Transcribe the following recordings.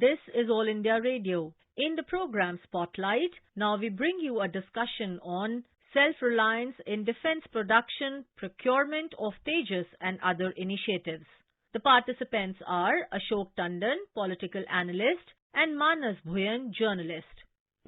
This is All India Radio. In the program Spotlight, now we bring you a discussion on self-reliance in defense production, procurement of Tejas and other initiatives. The participants are Ashok Tandon, political analyst, and Manas Bhuyan, journalist.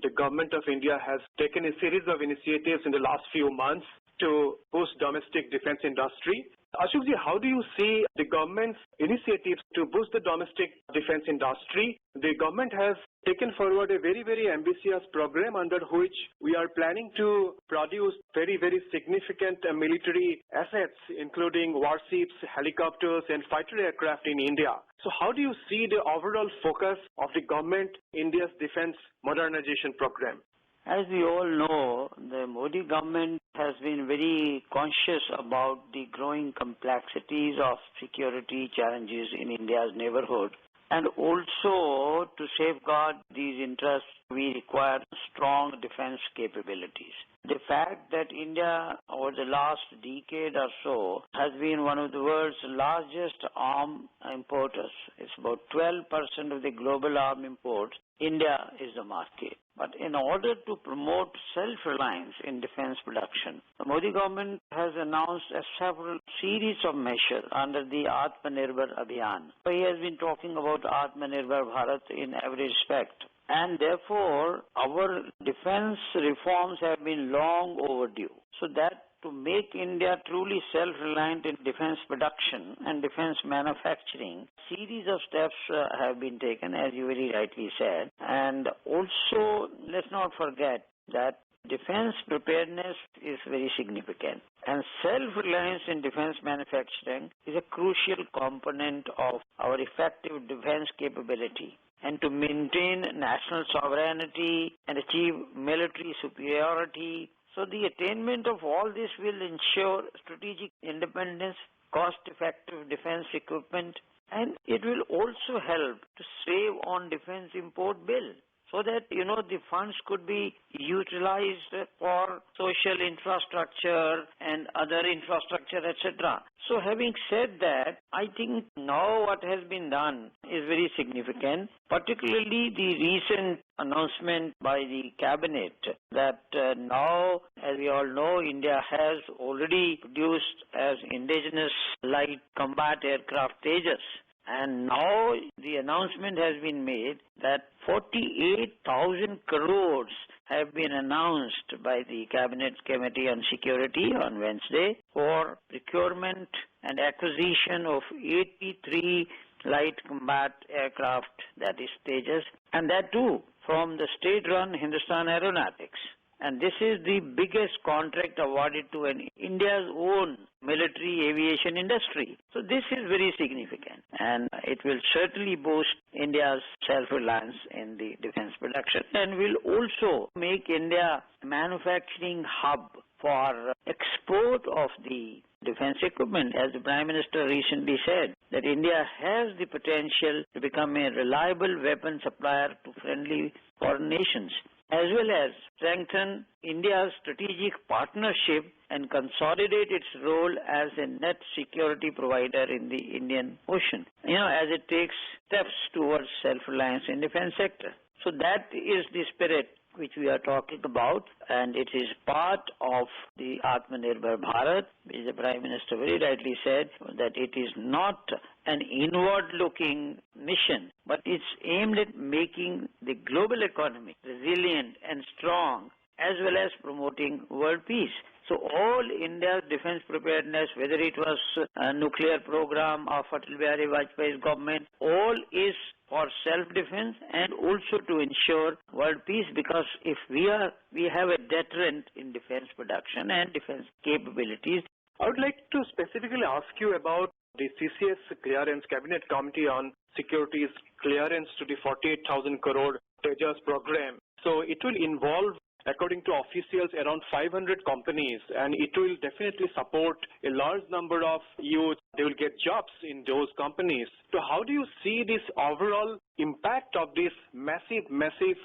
The government of India has taken a series of initiatives in the last few months to boost domestic defense industry. Ashokji, how do you see the government's initiatives to boost the domestic defense industry? The government has taken forward a very, very ambitious program under which we are planning to produce very, very significant military assets, including warships, helicopters, and fighter aircraft in India. So how do you see the overall focus of the government India's defense modernization program? As we all know, the Modi government has been very conscious about the growing complexities of security challenges in India's neighborhood. And also, to safeguard these interests, we require strong defense capabilities. The fact that India, over the last decade or so, has been one of the world's largest arms importers. It's about 12% of the global arms imports. India is the market. But in order to promote self-reliance in defense production, the Modi government has announced a several series of measures under the Atmanirbhar Abhiyan. So he has been talking about Atmanirbhar Bharat in every respect. And therefore, our defense reforms have been long overdue. So that to make India truly self-reliant in defense production and defense manufacturing, series of steps have been taken, as you very rightly said. And also, let's not forget that defense preparedness is very significant. And self-reliance in defense manufacturing is a crucial component of our effective defense capability. And to maintain national sovereignty and achieve military superiority. So the attainment of all this will ensure strategic independence, cost-effective defense equipment, and it will also help to save on defense import bill, so that, the funds could be utilized for social infrastructure and other infrastructure, etc. So having said that, I think now what has been done is very significant, particularly the recent announcement by the cabinet that now, as we all know, India has already produced as indigenous light combat aircraft Tejas. And now the announcement has been made that 48,000 crores have been announced by the Cabinet Committee on Security on Wednesday for procurement and acquisition of 83 light combat aircraft, that is Tejas, and that too from the state-run Hindustan Aeronautics. And this is the biggest contract awarded to India's own military aviation industry. So this is very significant, and it will certainly boost India's self-reliance in the defense production and will also make India a manufacturing hub for export of the defense equipment. As the Prime Minister recently said, that India has the potential to become a reliable weapon supplier to friendly foreign nations, as well as strengthen India's strategic partnership and consolidate its role as a net security provider in the Indian Ocean, as it takes steps towards self-reliance in defense sector. So that is the spirit which we are talking about, and it is part of the Atmanirbhar Bharat, which the Prime Minister very rightly said that it is not an inward-looking mission, but it's aimed at making the global economy resilient and strong, as well as promoting world peace. So all India's defense preparedness, whether it was a nuclear program of Atal Bihari Vajpayee's government, all is for self-defense and also to ensure world peace, because if we have a deterrent in defense production and defense capabilities. I would like to specifically ask you about the CCS clearance, Cabinet Committee on Security's clearance to the 48,000 crore Tejas program. So it will involve, according to officials, around 500 companies, and it will definitely support a large number of youth. They will get jobs in those companies. So how do you see this overall impact of this massive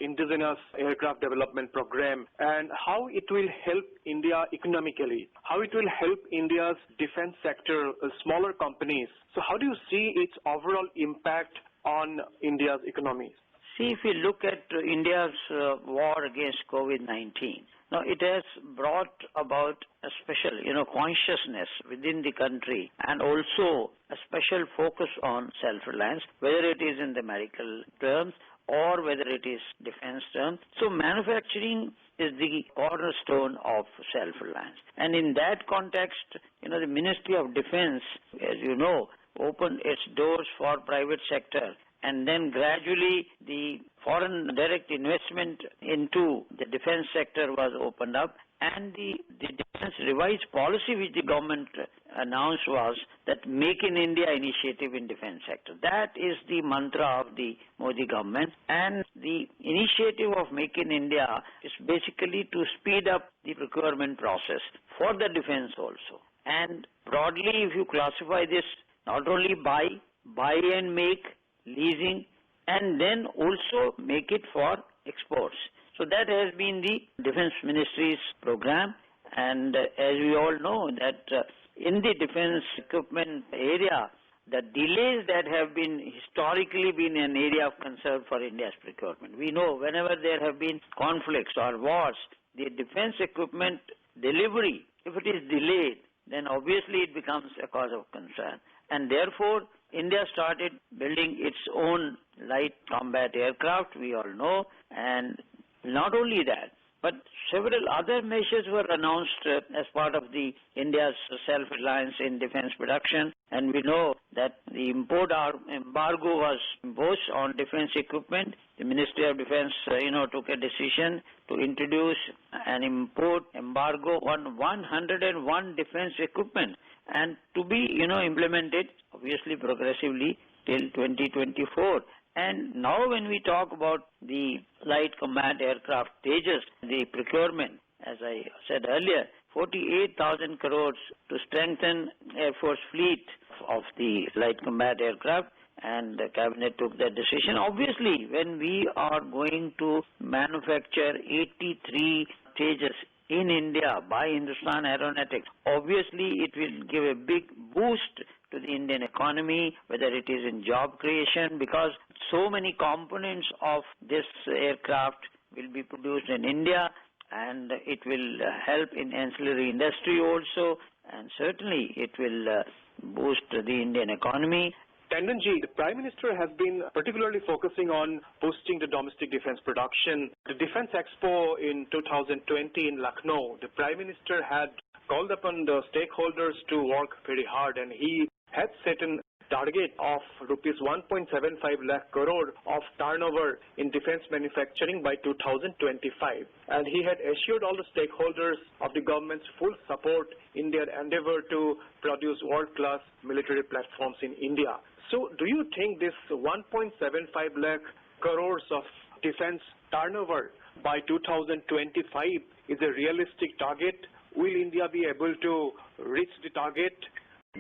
indigenous aircraft development program, and how it will help India economically, how it will help India's defense sector, smaller companies? So how do you see its overall impact on India's economy? See, if you look at India's war against COVID-19, now it has brought about a special, consciousness within the country and also a special focus on self-reliance, whether it is in the medical terms or whether it is defense terms. So manufacturing is the cornerstone of self-reliance. And in that context, the Ministry of Defense, as you know, opened its doors for private sector, and then gradually the foreign direct investment into the defense sector was opened up, and the defense revised policy which the government announced was that Make in India initiative in defense sector. That is the mantra of the Modi government, and the initiative of Make in India is basically to speed up the procurement process for the defense also. And broadly, if you classify this, not only buy and make, leasing, and then also make it for exports. So that has been the Defense Ministry's program, and as we all know that in the defense equipment area, the delays that have been historically been an area of concern for India's procurement. We know whenever there have been conflicts or wars, the defense equipment delivery, if it is delayed, then obviously it becomes a cause of concern. And therefore, India started building its own light combat aircraft, we all know, and not only that, but several other measures were announced as part of the India's self-reliance in defense production, and we know that the import embargo was imposed on defense equipment. The Ministry of Defense, took a decision to introduce an import embargo on 101 defense equipment, and to be, implemented obviously progressively till 2024. And now when we talk about the light combat aircraft Tejas, the procurement, as I said earlier, 48,000 crores to strengthen Air Force fleet of the light combat aircraft, and the cabinet took that decision. Obviously, when we are going to manufacture 83 Tejas in India by Hindustan Aeronautics, obviously it will give a big boost to the Indian economy, whether it is in job creation, because so many components of this aircraft will be produced in India, and it will help in ancillary industry also, and certainly it will boost the Indian economy. Tandonji, the Prime Minister has been particularly focusing on boosting the domestic defense production. The Defense Expo in 2020 in Lucknow, the Prime Minister had called upon the stakeholders to work very hard, and he had set a target of rupees 1.75 lakh crore of turnover in defense manufacturing by 2025. And he had assured all the stakeholders of the government's full support in their endeavor to produce world-class military platforms in India. So do you think this 1.75 lakh crores of defense turnover by 2025 is a realistic target? Will India be able to reach the target?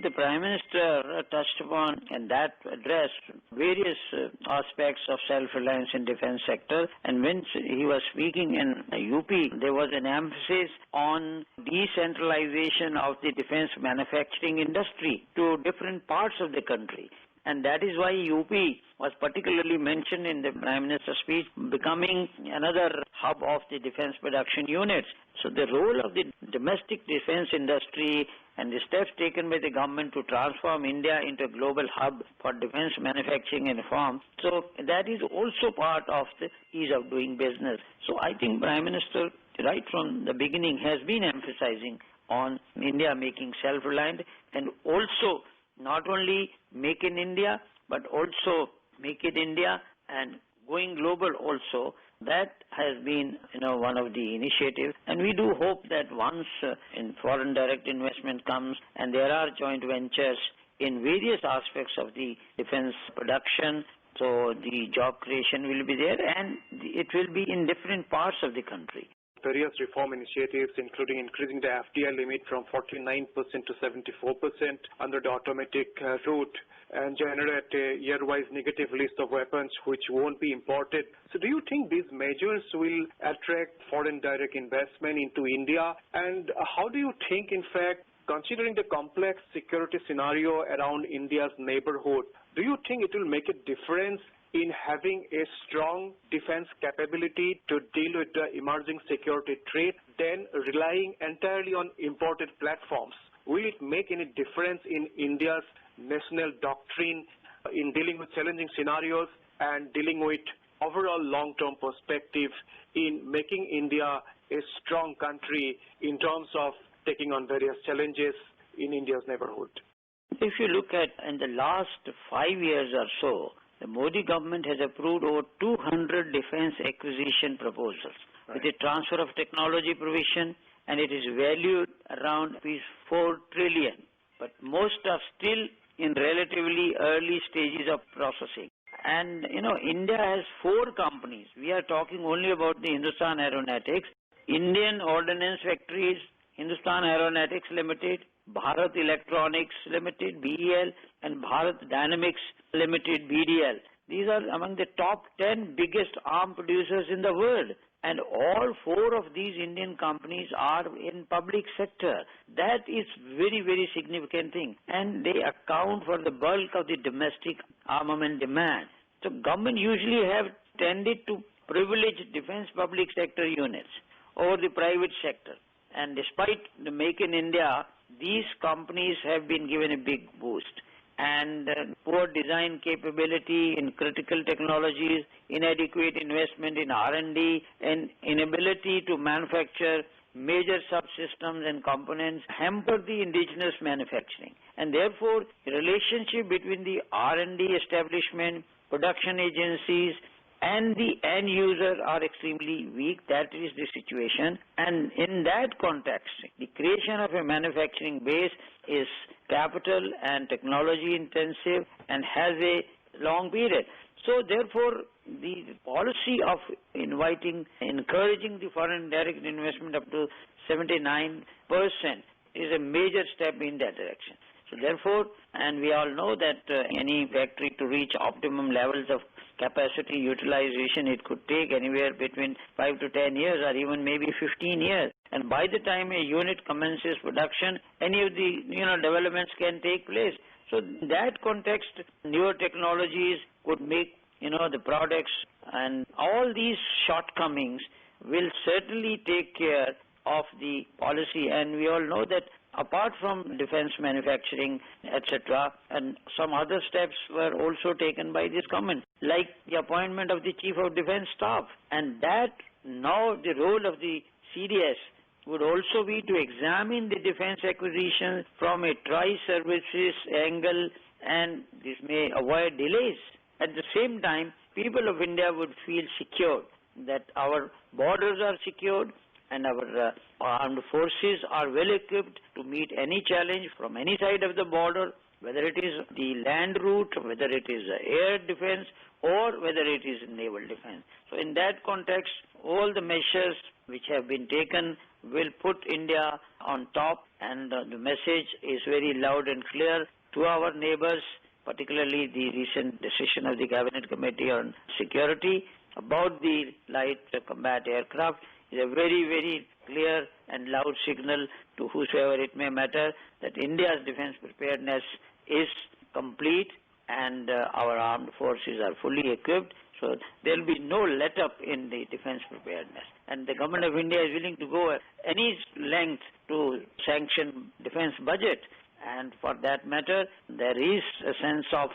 The Prime Minister touched upon in that address various aspects of self-reliance in defense sector, and when he was speaking in UP, there was an emphasis on decentralization of the defense manufacturing industry to different parts of the country. And that is why UP was particularly mentioned in the Prime Minister's speech, becoming another hub of the defense production units. So the role of the domestic defense industry and the steps taken by the government to transform India into a global hub for defense manufacturing and reform, so that is also part of the ease of doing business. So I think Prime Minister, right from the beginning, has been emphasizing on India making self-reliant, and also not only make in India, but also make in India and going global also. That has been, one of the initiatives, and we do hope that once in foreign direct investment comes and there are joint ventures in various aspects of the defense production, so the job creation will be there, and it will be in different parts of the country. Various reform initiatives, including increasing the FDI limit from 49% to 74% under the automatic route, and generate a year-wise negative list of weapons which won't be imported. So do you think these measures will attract foreign direct investment into India? And how do you think, in fact, considering the complex security scenario around India's neighborhood, do you think it will make a difference in having a strong defense capability to deal with the emerging security threat than relying entirely on imported platforms? Will it make any difference in India's national doctrine in dealing with challenging scenarios and dealing with overall long-term perspective in making India a strong country in terms of taking on various challenges in India's neighborhood? If you look at in the last 5 years or so, the Modi government has approved over 200 defense acquisition proposals with the transfer of technology provision, and it is valued around ₹4 trillion. But most are still in relatively early stages of processing. And, India has 4 companies. We are talking only about the Hindustan Aeronautics, Indian Ordnance Factories, Hindustan Aeronautics Limited, Bharat Electronics Limited, BEL, and Bharat Dynamics Limited, BDL. These are among the top 10 biggest arm producers in the world. And all 4 of these Indian companies are in public sector. That is very, very significant thing. And they account for the bulk of the domestic armament demand. So government usually have tended to privilege defense public sector units over the private sector. And despite the Make in India, these companies have been given a big boost. And poor design capability in critical technologies, inadequate investment in R&D, and inability to manufacture major subsystems and components hamper the indigenous manufacturing. And therefore, the relationship between the R&D establishment, production agencies, and the end user are extremely weak. That is the situation. And in that context, the creation of a manufacturing base is capital and technology intensive and has a long period. So therefore, the policy of encouraging the foreign direct investment up to 79% is a major step in that direction. So therefore, and we all know that any factory to reach optimum levels of capacity utilization, it could take anywhere between 5 to 10 years or even maybe 15 years. And by the time a unit commences production, any of the developments can take place. So in that context, newer technologies could make the products, and all these shortcomings will certainly take care of the policy. And we all know that apart from defense manufacturing, etc., and some other steps were also taken by this government, like the appointment of the Chief of Defense Staff. And that now the role of the CDS would also be to examine the defense acquisition from a tri-services angle, and this may avoid delays. At the same time, people of India would feel secure that our borders are secured, and our armed forces are well equipped to meet any challenge from any side of the border, whether it is the land route, whether it is air defense, or whether it is naval defense. So in that context, all the measures which have been taken will put India on top, and the message is very loud and clear to our neighbors, particularly the recent decision of the Cabinet Committee on Security about the light combat aircraft is a very, very clear and loud signal to whosoever it may matter that India's defense preparedness is complete, and our armed forces are fully equipped. So there will be no let-up in the defense preparedness. And the government of India is willing to go any length to sanction defense budget. And for that matter, there is a sense of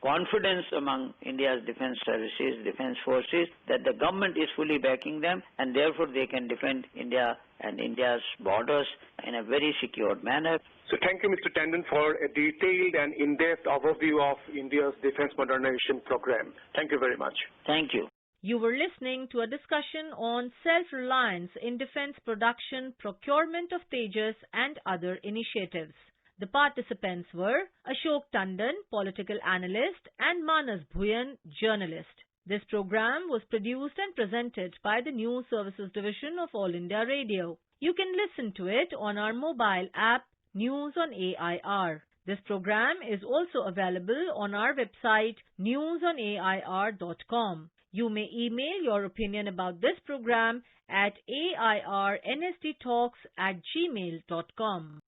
confidence among India's defense services, defense forces, that the government is fully backing them, and therefore they can defend India and India's borders in a very secure manner. So thank you, Mr. Tandon, for a detailed and in-depth overview of India's defense modernization program. Thank you very much. Thank you. You were listening to a discussion on self-reliance in defense production, procurement of Tejas, and other initiatives. The participants were Ashok Tandon, political analyst, and Manas Bhuyan, journalist. This program was produced and presented by the News Services Division of All India Radio. You can listen to it on our mobile app, News on AIR. This program is also available on our website, newsonair.com. You may email your opinion about this program at airnsttalks@gmail.com.